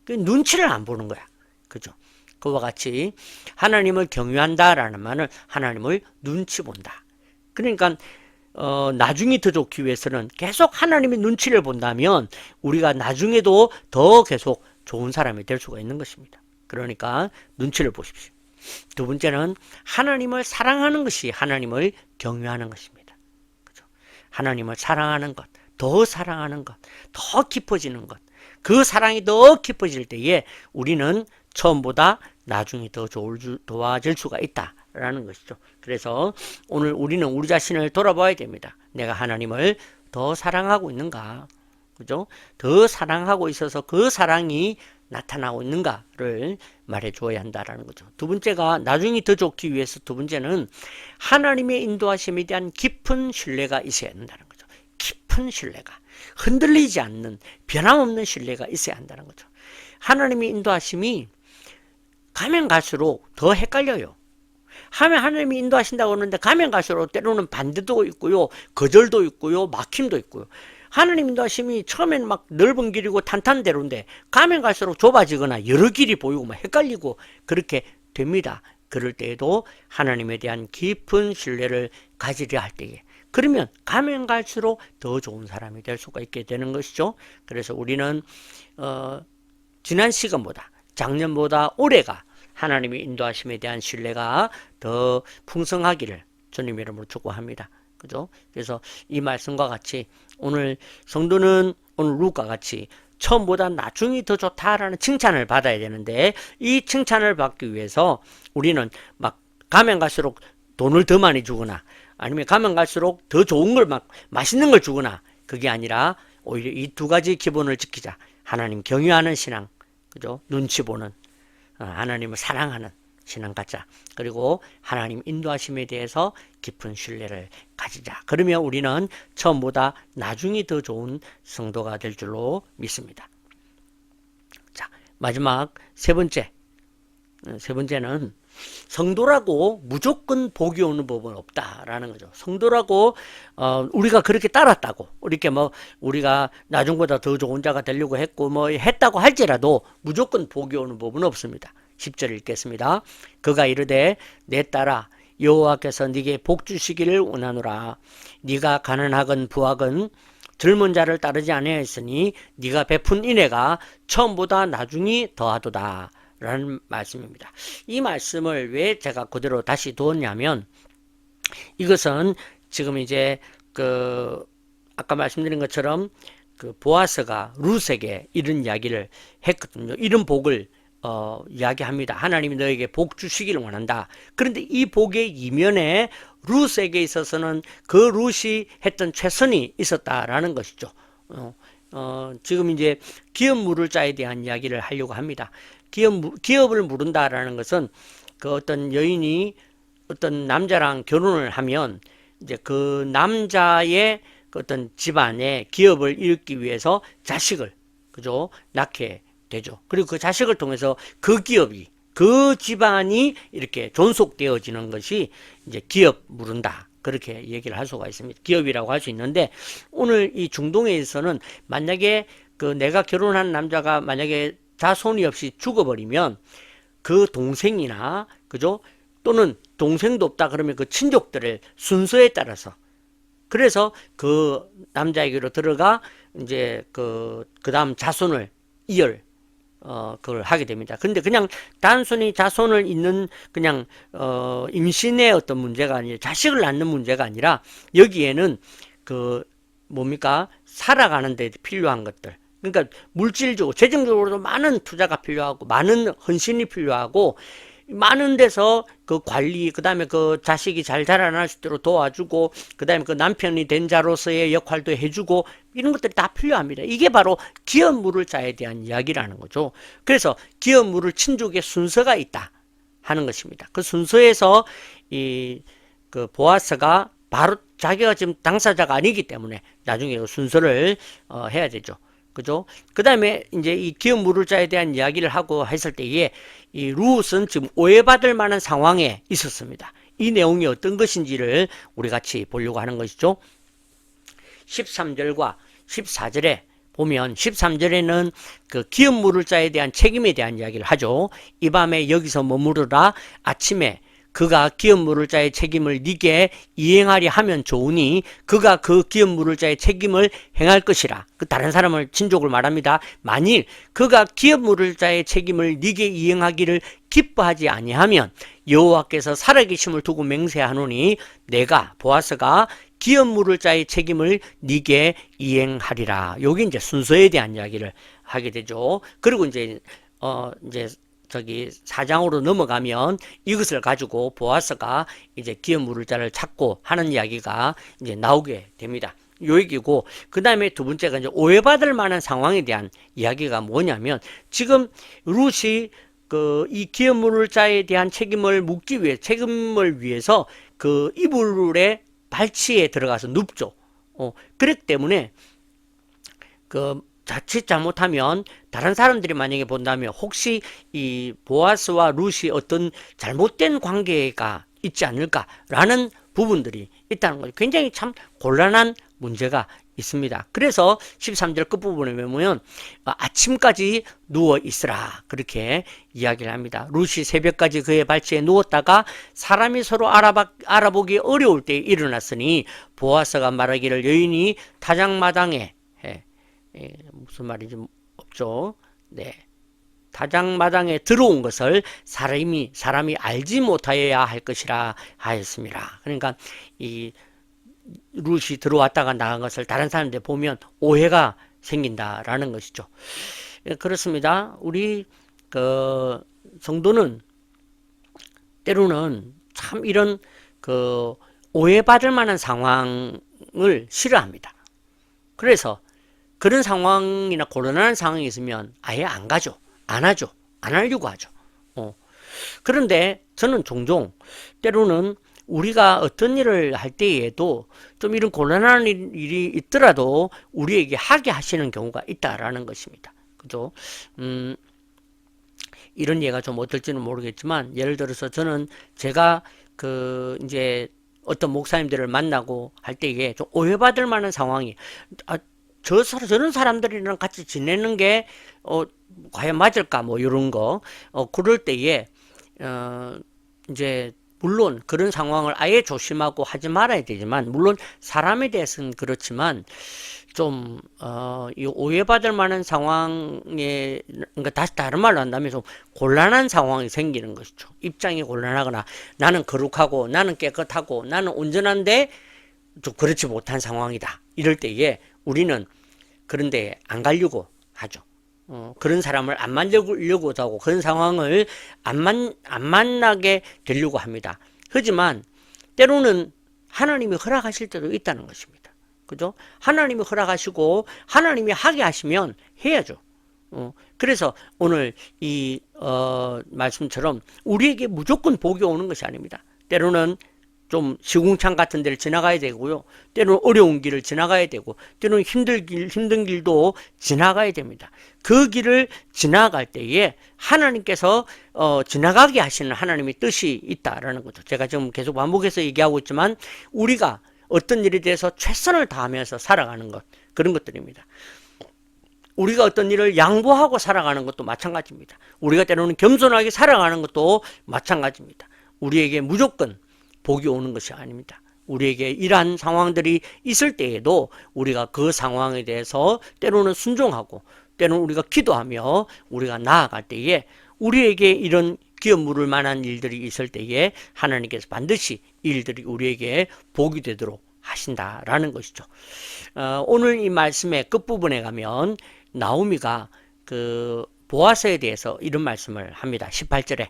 눈치를 안 보는 거야. 그죠? 그와 같이 하나님을 경외한다라는 말은 하나님을 눈치 본다. 그러니까 나중에 더 좋기 위해서는 계속 하나님의 눈치를 본다면 우리가 나중에도 더 계속 좋은 사람이 될 수가 있는 것입니다. 그러니까 눈치를 보십시오. 두 번째는 하나님을 사랑하는 것이 하나님을 경외하는 것입니다. 그죠? 하나님을 사랑하는 것, 더 사랑하는 것, 더 깊어지는 것. 그 사랑이 더 깊어질 때에 우리는 처음보다 나중에 더 도와질 수가 있다라는 것이죠. 그래서 오늘 우리는 우리 자신을 돌아봐야 됩니다. 내가 하나님을 더 사랑하고 있는가? 그죠? 더 사랑하고 있어서 그 사랑이 나타나고 있는가를 말해 주어야 한다라는 거죠. 두 번째가 나중에 더 좋기 위해서 두 번째는 하나님의 인도하심에 대한 깊은 신뢰가 있어야 한다는 거죠. 깊은 신뢰가. 흔들리지 않는 변함없는 신뢰가 있어야 한다는 거죠. 하나님의 인도하심이 가면 갈수록 더 헷갈려요. 하나님이 인도하신다고 하는데 가면 갈수록 때로는 반대도 있고요. 거절도 있고요. 막힘도 있고요. 하나님 인도하심이 처음엔 막 넓은 길이고 탄탄대로인데 가면 갈수록 좁아지거나 여러 길이 보이고 막 헷갈리고 그렇게 됩니다. 그럴 때에도 하나님에 대한 깊은 신뢰를 가지려 할 때에 그러면 가면 갈수록 더 좋은 사람이 될 수가 있게 되는 것이죠. 그래서 우리는 지난 시간보다 작년보다 올해가 하나님의 인도하심에 대한 신뢰가 더 풍성하기를 주님 이름으로 축복합니다. 그죠? 그래서 이 말씀과 같이 오늘 성도는 오늘 룻과 같이 처음보다 나중이 더 좋다라는 칭찬을 받아야 되는데 이 칭찬을 받기 위해서 우리는 막 가면 갈수록 돈을 더 많이 주거나 아니면 가면 갈수록 더 좋은 걸 막 맛있는 걸 주거나 그게 아니라 오히려 이 두 가지 기본을 지키자. 하나님 경외하는 신앙, 그죠? 눈치 보는 하나님을 사랑하는 신앙 갖자. 그리고 하나님 인도하심에 대해서 깊은 신뢰를 가지자. 그러면 우리는 처음보다 나중이 더 좋은 성도가 될 줄로 믿습니다. 자, 마지막 세 번째는 성도라고 무조건 복이 오는 법은 없다라는 거죠. 성도라고 우리가 그렇게 따랐다고 이렇게 뭐 우리가 나중보다 더 좋은 자가 되려고 했고 뭐 했다고 할지라도 무조건 복이 오는 법은 없습니다. 10절 읽겠습니다. 그가 이르되 내 딸아 여호와께서 네게 복 주시기를 원하노라. 네가 가난하건 부하건 젊은 자를 따르지 아니하였으니 네가 베푼 인애가 처음보다 나중이 더하도다. 라는 말씀입니다. 이 말씀을 왜 제가 그대로 다시 두었냐면 이것은 지금 이제 아까 말씀드린 것처럼 보아스가 룻에게 이런 이야기를 했거든요. 이런 복을 이야기합니다. 하나님이 너에게 복 주시기를 원한다. 그런데 이 복의 이면에 룻에게 있어서는 그 룻이 했던 최선이 있었다라는 것이죠. 지금 이제 기업 물을 자에 대한 이야기를 하려고 합니다. 기업을 물은다라는 것은 그 어떤 여인이 어떤 남자랑 결혼을 하면 이제 그 남자의 그 어떤 집안에 기업을 일으키기 위해서 자식을 낳게 되죠. 그리고 그 자식을 통해서 그 기업이 그 집안이 이렇게 존속되어지는 것이 이제 기업 물은다. 그렇게 얘기를 할 수가 있습니다. 기업이라고 할 수 있는데 오늘 이 중동에서는 만약에 내가 결혼한 남자가 만약에 자손이 없이 죽어버리면 그 동생이나 또는 동생도 없다 그러면 그 친족들의 순서에 따라서 그래서 그 남자에게로 들어가 이제 그 다음 자손을 그걸 하게 됩니다. 근데 그냥 단순히 자손을 잇는 그냥 임신의 어떤 문제가 아니라 자식을 낳는 문제가 아니라 여기에는 살아가는 데 필요한 것들, 그러니까 물질적으로 재정적으로도 많은 투자가 필요하고 많은 헌신이 필요하고 많은 데서 그 관리, 그 다음에 그 자식이 잘 자라날 수 있도록 도와주고, 그 다음에 그 남편이 된 자로서의 역할도 해주고, 이런 것들이 다 필요합니다. 이게 바로 기업 물을 자에 대한 이야기라는 거죠. 그래서 기업 물을 친족의 순서가 있다 하는 것입니다. 그 순서에서 그 보아스가 바로 자기가 지금 당사자가 아니기 때문에 나중에 그 순서를 해야 되죠. 그 다음에 이제 이 기업 물을 자에 대한 이야기를 하고 했을 때에 이 룻은 지금 오해받을 만한 상황에 있었습니다. 이 내용이 어떤 것인지를 우리 같이 보려고 하는 것이죠. 13절과 14절에 보면 13절에는 그 기업 물을 자에 대한 책임에 대한 이야기를 하죠. 이 밤에 여기서 머무르라. 아침에 그가 기업 물을 자의 책임을 네게 이행하리 하면 좋으니 그가 그 기업 물을 자의 책임을 행할 것이라. 그 다른 사람을 친족을 말합니다. 만일 그가 기업 물을 자의 책임을 네게 이행하기를 기뻐하지 아니하면 여호와께서 살아계심을 두고 맹세하노니 내가 보아스가 기업 물을 자의 책임을 네게 이행하리라. 여기 이제 순서에 대한 이야기를 하게 되죠. 그리고 이제 4장으로 넘어가면 이것을 가지고 보아스가 이제 기업 물을 자를 찾고 하는 이야기가 이제 나오게 됩니다. 요 얘기고, 그 다음에 두 번째가 이제 오해받을 만한 상황에 대한 이야기가 뭐냐면, 지금 룻이 이 기업 물을 자에 대한 책임을 위해서 그 이불의 발치에 들어가서 눕죠. 그렇기 때문에 자칫 잘못하면 다른 사람들이 만약에 본다면 혹시 이 보아스와 룻이 어떤 잘못된 관계가 있지 않을까라는 부분들이 있다는 거죠. 굉장히 참 곤란한 문제가 있습니다. 그래서 13절 끝부분에 보면 아침까지 누워 있으라 그렇게 이야기를 합니다. 룻이 새벽까지 그의 발치에 누웠다가 사람이 서로 알아보기 어려울 때 일어났으니 보아스가 말하기를 여인이 타작마당에 무슨 말인지 없죠. 네. 타작마당에 들어온 것을 사람이 알지 못하여야 할 것이라 하였습니다. 그러니까 이 룻이 들어왔다가 나간 것을 다른 사람들 보면 오해가 생긴다라는 것이죠. 그렇습니다. 우리 성도는 때로는 참 이런 오해받을 만한 상황을 싫어합니다. 그래서 그런 상황이나 곤란한 상황이 있으면 아예 안 가죠. 안 하죠. 안 하려고 하죠. 그런데 저는 종종 때로는 우리가 어떤 일을 할 때에도 좀 이런 곤란한 일이 있더라도 우리에게 하게 하시는 경우가 있다라는 것입니다. 그죠? 이런 예가 좀 어떨지는 모르겠지만, 예를 들어서 저는 제가 이제 어떤 목사님들을 만나고 할 때에 좀 오해받을 만한 상황이, 저런 사람들이랑 같이 지내는 게, 과연 맞을까? 뭐, 이런 거. 그럴 때에, 이제, 물론 그런 상황을 아예 조심하고 하지 말아야 되지만, 물론 사람에 대해서는 그렇지만, 좀, 이 오해받을 만한 상황에, 그러니까 다시 다른 말로 한다면 좀 곤란한 상황이 생기는 것이죠. 입장이 곤란하거나, 나는 거룩하고, 나는 깨끗하고, 나는 온전한데, 좀 그렇지 못한 상황이다. 이럴 때에 우리는 그런데 안 가려고 하죠. 그런 사람을 안 만나려고 하고, 그런 상황을 안 만나게 되려고 합니다. 하지만, 때로는 하나님이 허락하실 때도 있다는 것입니다. 그죠? 하나님이 허락하시고 하나님이 하게 하시면 해야죠. 그래서 오늘 이 말씀처럼 우리에게 무조건 복이 오는 것이 아닙니다. 때로는 좀 시궁창 같은 데를 지나가야 되고요. 때로는 어려운 길을 지나가야 되고, 때로는 힘든 길도 지나가야 됩니다. 그 길을 지나갈 때에 하나님께서 지나가게 하시는 하나님의 뜻이 있다라는 거죠. 제가 지금 계속 반복해서 얘기하고 있지만, 우리가 어떤 일에 대해서 최선을 다하면서 살아가는 것, 그런 것들입니다. 우리가 어떤 일을 양보하고 살아가는 것도 마찬가지입니다. 우리가 때로는 겸손하게 살아가는 것도 마찬가지입니다. 우리에게 무조건 복이 오는 것이 아닙니다. 우리에게 이러한 상황들이 있을 때에도 우리가 그 상황에 대해서 때로는 순종하고, 때로는 우리가 기도하며 우리가 나아갈 때에 우리에게 이런 기업 물을 만한 일들이 있을 때에 하나님께서 반드시 이 일들이 우리에게 복이 되도록 하신다라는 것이죠. 오늘 이 말씀의 끝부분에 가면 나오미가 보아스에 대해서 이런 말씀을 합니다. 18절에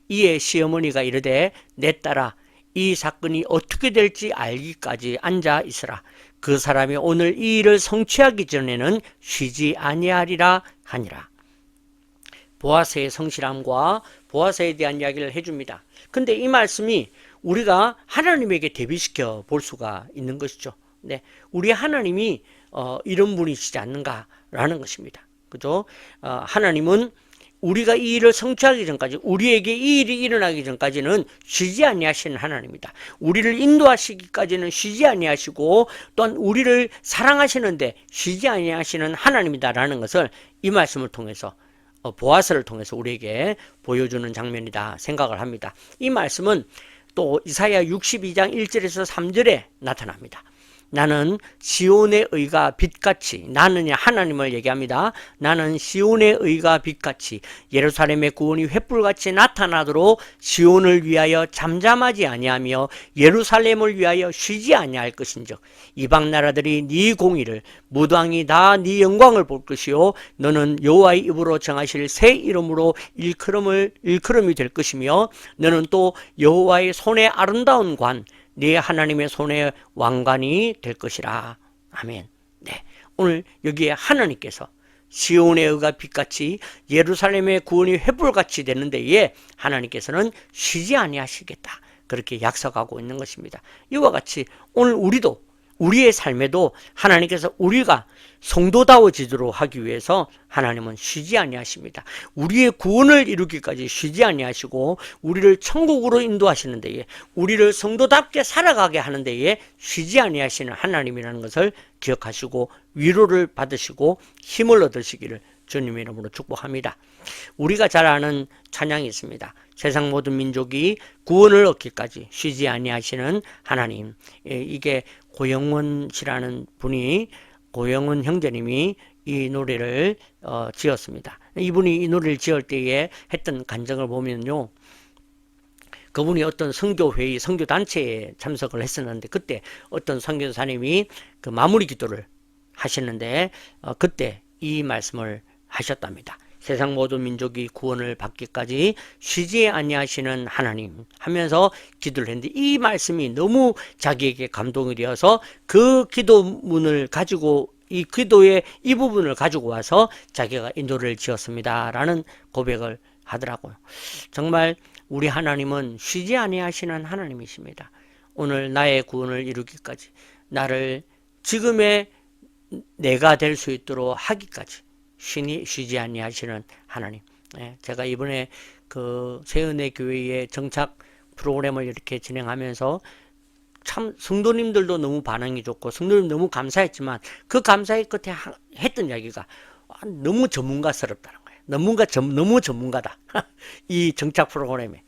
이에 시어머니가 이르되 내 딸아 이 사건이 어떻게 될지 알기까지 앉아 있으라. 그 사람이 오늘 이 일을 성취하기 전에는 쉬지 아니하리라 하니라. 보아스의 성실함과 보아스에 대한 이야기를 해줍니다. 근데 이 말씀이 우리가 하나님에게 대비시켜 볼 수가 있는 것이죠. 네, 우리 하나님이 이런 분이시지 않는가라는 것입니다. 그죠? 하나님은 우리가 이 일을 성취하기 전까지, 우리에게 이 일이 일어나기 전까지는 쉬지 아니하시는 하나님이다. 우리를 인도하시기까지는 쉬지 아니하시고, 또한 우리를 사랑하시는데 쉬지 아니하시는 하나님이다라는 것을 이 말씀을 통해서, 보아스를 통해서 우리에게 보여주는 장면이다 생각을 합니다. 이 말씀은 또 이사야 62장 1절에서 3절에 나타납니다. 나는 시온의 의가 빛같이, 나는 하나님을 얘기합니다. 나는 시온의 의가 빛같이 예루살렘의 구원이 횃불같이 나타나도록 시온을 위하여 잠잠하지 아니하며 예루살렘을 위하여 쉬지 아니할 것인즉 이방 나라들이 네 공의를, 무당이 다 네 영광을 볼 것이요 너는 여호와의 입으로 정하실 새 이름으로 일컬음이 될 것이며 너는 또 여호와의 손의 아름다운 관, 네 하나님의 손의 왕관이 될 것이라. 아멘. 네, 오늘 여기에 하나님께서 시온의 의가 빛같이 예루살렘의 구원이 횃불같이 되는 데에 하나님께서는 쉬지 아니하시겠다, 그렇게 약속하고 있는 것입니다. 이와 같이 오늘 우리도, 우리의 삶에도 하나님께서 우리가 성도다워지도록 하기 위해서 하나님은 쉬지 아니하십니다. 우리의 구원을 이루기까지 쉬지 아니하시고 우리를 천국으로 인도하시는 데에, 우리를 성도답게 살아가게 하는 데에 쉬지 아니하시는 하나님이라는 것을 기억하시고 위로를 받으시고 힘을 얻으시기를 주님의 이름으로 축복합니다. 우리가 잘 아는 찬양이 있습니다. 세상 모든 민족이 구원을 얻기까지 쉬지 아니하시는 하나님. 이게 고영원 씨라는 분이, 고영원 형제님이 이 노래를 지었습니다. 이분이 이 노래를 지을 때에 했던 간증을 보면요, 그분이 어떤 선교회의, 선교단체에 참석을 했었는데, 그때 어떤 선교사님이 그 마무리 기도를 하셨는데, 그때 이 말씀을 하셨답니다. 세상 모든 민족이 구원을 받기까지 쉬지 아니하시는 하나님 하면서 기도를 했는데, 이 말씀이 너무 자기에게 감동이 되어서 그 기도문을 가지고, 이 기도의 이 부분을 가지고 와서 자기가 이 노래를 지었습니다 라는 고백을 하더라고요. 정말 우리 하나님은 쉬지 아니하시는 하나님이십니다. 오늘 나의 구원을 이루기까지, 나를 지금의 내가 될 수 있도록 하기까지 쉬지 아니하시는 하나님. 제가 이번에 그 새은혜 교회의 정착 프로그램을 이렇게 진행하면서 참 성도님들도 너무 반응이 좋고 성도님 너무 감사했지만, 그 감사의 끝에 했던 이야기가 너무 전문가스럽다는 거예요. 너무 전문가다. 이 정착 프로그램에.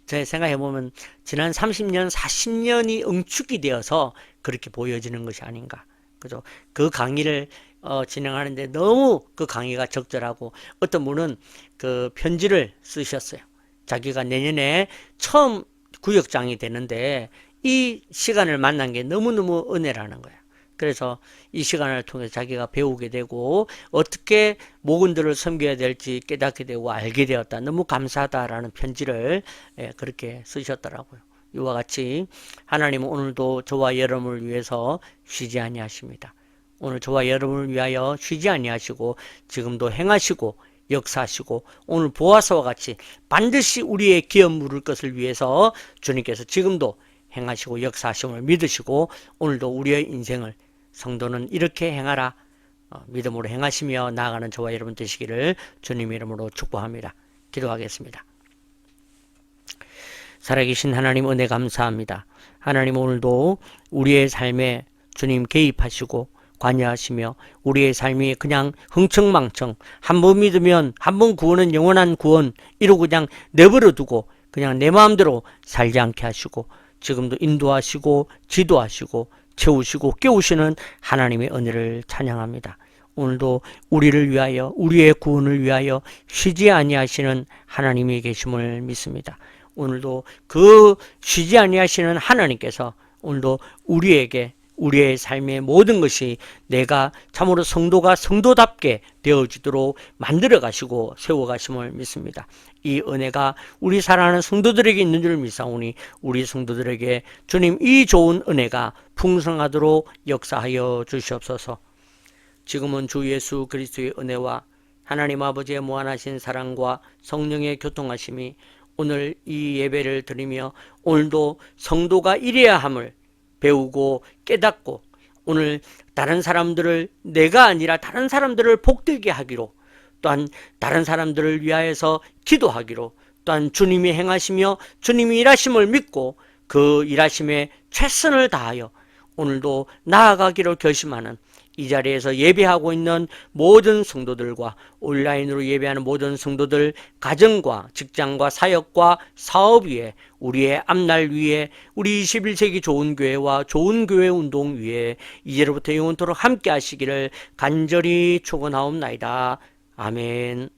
제가 생각해보면 지난 30년, 40년이 응축이 되어서 그렇게 보여지는 것이 아닌가. 그죠? 그 강의를 진행하는데 너무 그 강의가 적절하고, 어떤 분은 그 편지를 쓰셨어요. 자기가 내년에 처음 구역장이 되는데 이 시간을 만난 게 너무너무 은혜라는 거예요. 그래서 이 시간을 통해 자기가 배우게 되고 어떻게 목원들을 섬겨야 될지 깨닫게 되고 알게 되었다. 너무 감사하다라는 편지를 그렇게 쓰셨더라고요. 이와 같이 하나님은 오늘도 저와 여러분을 위해서 쉬지 아니하십니다. 오늘 저와 여러분을 위하여 쉬지 아니하시고 지금도 행하시고 역사하시고, 오늘 보아서와 같이 반드시 우리의 기업 물을 것을 위해서 주님께서 지금도 행하시고 역사하심을 믿으시고, 오늘도 우리의 인생을 성도는 이렇게 행하라, 믿음으로 행하시며 나아가는 저와 여러분 되시기를 주님 이름으로 축복합니다. 기도하겠습니다. 살아계신 하나님, 은혜 감사합니다. 하나님, 오늘도 우리의 삶에 주님 개입하시고 관여하시며 우리의 삶이 그냥 흥청망청, 한 번 믿으면 한 번 구원은 영원한 구원 이러고 그냥 내버려 두고 그냥 내 마음대로 살지 않게 하시고, 지금도 인도하시고 지도하시고 채우시고 깨우시는 하나님의 은혜를 찬양합니다. 오늘도 우리를 위하여, 우리의 구원을 위하여 쉬지 아니하시는 하나님이 계심을 믿습니다. 오늘도 그 쉬지 아니하시는 하나님께서 오늘도 우리에게 우리의 삶의 모든 것이 내가 참으로 성도가 성도답게 되어지도록 만들어 가시고 세워 가심을 믿습니다. 이 은혜가 우리 사랑하는 성도들에게 있는 줄 믿사오니 우리 성도들에게 주님 이 좋은 은혜가 풍성하도록 역사하여 주시옵소서. 지금은 주 예수 그리스도의 은혜와 하나님 아버지의 무한하신 사랑과 성령의 교통하심이 오늘 이 예배를 드리며 오늘도 성도가 이래야 함을 배우고 깨닫고, 오늘 다른 사람들을 내가 아니라 다른 사람들을 복되게 하기로, 또한 다른 사람들을 위하여서 기도하기로, 또한 주님이 행하시며 주님이 일하심을 믿고 그 일하심에 최선을 다하여 오늘도 나아가기로 결심하는 이 자리에서 예배하고 있는 모든 성도들과 온라인으로 예배하는 모든 성도들, 가정과 직장과 사역과 사업 위에, 우리의 앞날 위에, 우리 21세기 좋은 교회와 좋은 교회 운동 위에 이제로부터 영원토록 함께 하시기를 간절히 축원하옵나이다. 아멘.